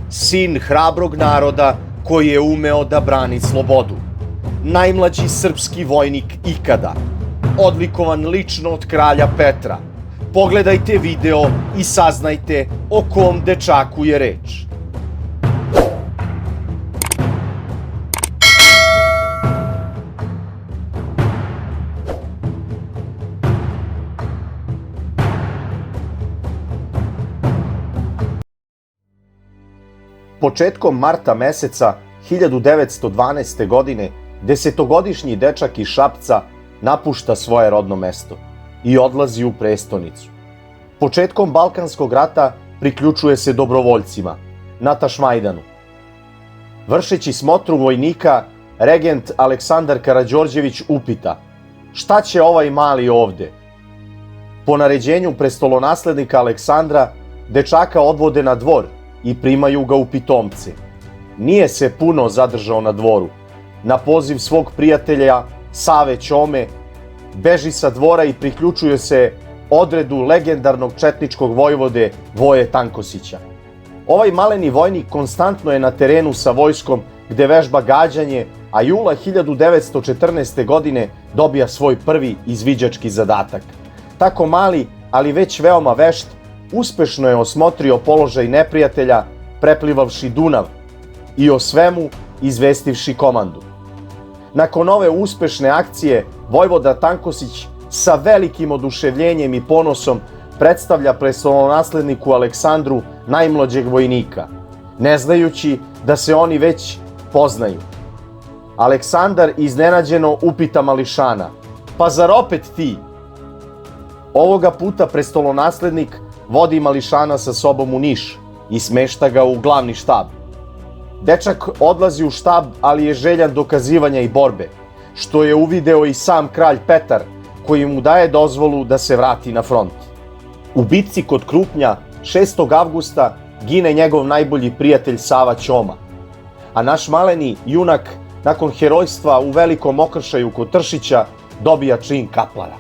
sin hrabrog naroda koji je umeo da brani slobodu. Najmlađi srpski vojnik ikada, odlikovan lično od kralja Petra. Pogledajte video i saznajte o kom dečaku je reč. Početkom marta meseca 1912. godine desetogodišnji dečak iz Šapca napušta svoje rodno mesto i odlazi u prestonicu. Početkom Balkanskog rata priključuje se dobrovoljcima na Tašmajdanu. Vršeći smotru vojnika, regent Aleksandar Karađorđević upita: šta će ovaj mali ovde? Po naređenju prestolonaslednika Aleksandra, dečaka odvode na dvor i primaju ga u pitomce. Nije se puno zadržao na dvoru. Na poziv svog prijatelja Save Ćome beži sa dvora i priključuje se odredu legendarnog četničkog vojvode Voje Tankosića. Ovaj maleni vojnik konstantno je na terenu sa vojskom gde vežba gađanje, a jula 1914. godine dobija svoj prvi izviđački zadatak. Tako mali, ali već veoma vešt, uspešno je osmotrio položaj neprijatelja preplivavši Dunav i o svemu izvestivši komandu. Nakon ove uspešne akcije, vojvoda Tankosić sa velikim oduševljenjem i ponosom predstavlja prestolonasledniku Aleksandru najmlađeg vojnika, ne znajući da se oni već poznaju. Aleksandar iznenađeno upita mališana: pa zar opet ti? Ovoga puta prestolonaslednik vodi mališana sa sobom u Niš i smešta ga u glavni štab. Dečak odlazi u štab, ali je željan dokazivanja i borbe, što je uvideo i sam kralj Petar, koji mu daje dozvolu da se vrati na front. U bitci kod Krupnja 6. avgusta gine njegov najbolji prijatelj Sava Ćoma, a naš maleni junak nakon herojstva u velikom okršaju kod Tršića dobija čin kaplara.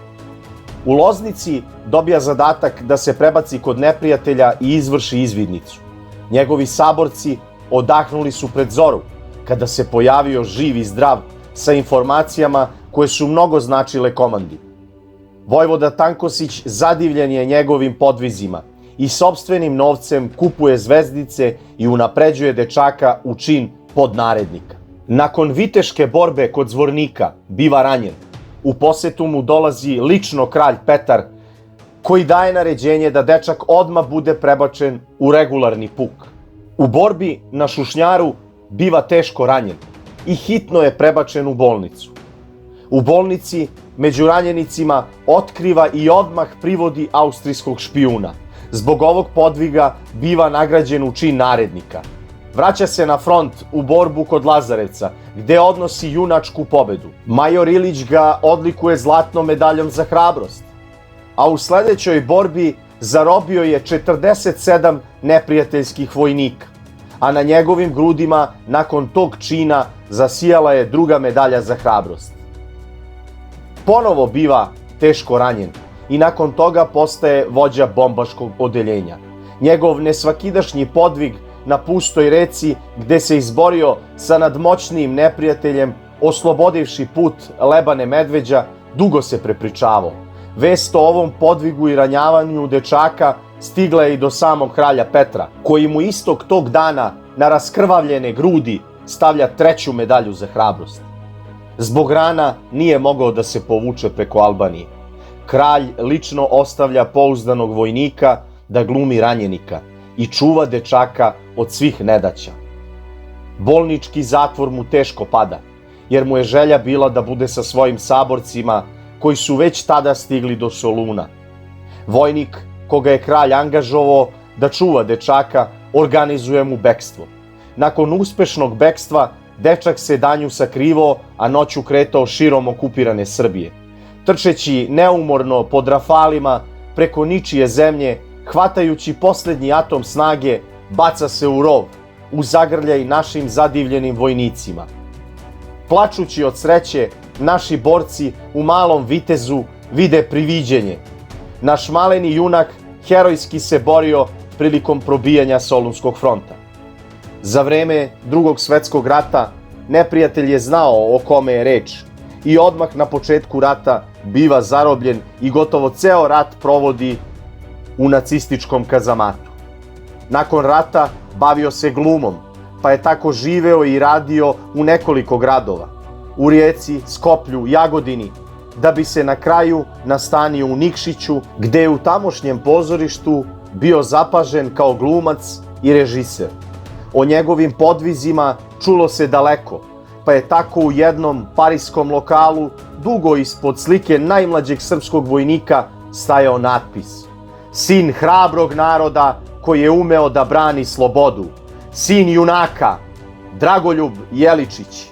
U Loznici dobija zadatak da se prebaci kod neprijatelja i izvrši izvidnicu. Njegovi saborci odahnuli su pred zoru, kada se pojavio živ i zdrav sa informacijama koje su mnogo značile komandi. Vojvoda Tankosić zadivljen je njegovim podvizima i sopstvenim novcem kupuje zvezdice i unapređuje dečaka u čin podnarednika. Nakon viteške borbe kod Zvornika biva ranjen. U posetu mu dolazi lično kralj Petar, koji daje naređenje da dečak odmah bude prebačen u regularni puk. U borbi na Šušnjaru biva teško ranjen i hitno je prebačen u bolnicu. U bolnici među ranjenicima otkriva i odmah privodi austrijskog špijuna. Zbog ovog podviga biva nagrađen u čin narednika. Vraća se na front u borbu kod Lazarevca, gde odnosi junačku pobedu. Major Ilić ga odlikuje zlatnom medaljom za hrabrost, a u sledećoj borbi zarobio je 47 neprijateljskih vojnika, a na njegovim grudima nakon tog čina zasijala je druga medalja za hrabrost. Ponovo biva teško ranjen i nakon toga postaje vođa bombaškog odeljenja. Njegov nesvakidašnji podvig na pustoj reci, gde se izborio sa nadmoćnijim neprijateljem, oslobodivši put Lebane Medveđa, dugo se prepričavao. Vest o ovom podvigu i ranjavanju dečaka stigla je i do samog kralja Petra, koji mu istog tog dana na raskrvavljene grudi stavlja treću medalju za hrabrost. Zbog rana nije mogao da se povuče preko Albanije. Kralj lično ostavlja pouzdanog vojnika da glumi ranjenika i čuva dečaka od svih nedaća. Bolnički zatvor mu teško pada, jer mu je želja bila da bude sa svojim saborcima koji su već tada stigli do Soluna. Vojnik koga je kralj angažovao da čuva dečaka organizuje mu bekstvo. Nakon uspešnog bekstva, dečak se danju sakrivao, a noću kretao širom okupirane Srbije. Trčeći neumorno pod rafalima preko ničije zemlje, hvatajući poslednji atom snage, baca se u rov, u zagrljaj našim zadivljenim vojnicima. Plačući od sreće, naši borci u Malom Vitezu vide priviđenje. Naš maleni junak herojski se borio prilikom probijanja Solunskog fronta. Za vreme Drugog svetskog rata neprijatelj je znao o kome je reč i odmah na početku rata biva zarobljen i gotovo ceo rat provodi u nacističkom kazamatu. Nakon rata bavio se glumom, pa je tako živeo i radio u nekoliko gradova, u Rijeci, Skoplju, Jagodini, da bi se na kraju nastanio u Nikšiću, gde je u tamošnjem pozorištu bio zapažen kao glumac i režiser. O njegovim podvizima čulo se daleko, pa je tako u jednom pariskom lokalu dugo ispod slike najmlađeg srpskog vojnika stajao natpis: sin hrabrog naroda koji je umeo da brani slobodu, sin junaka, Dragoljub Jeličić.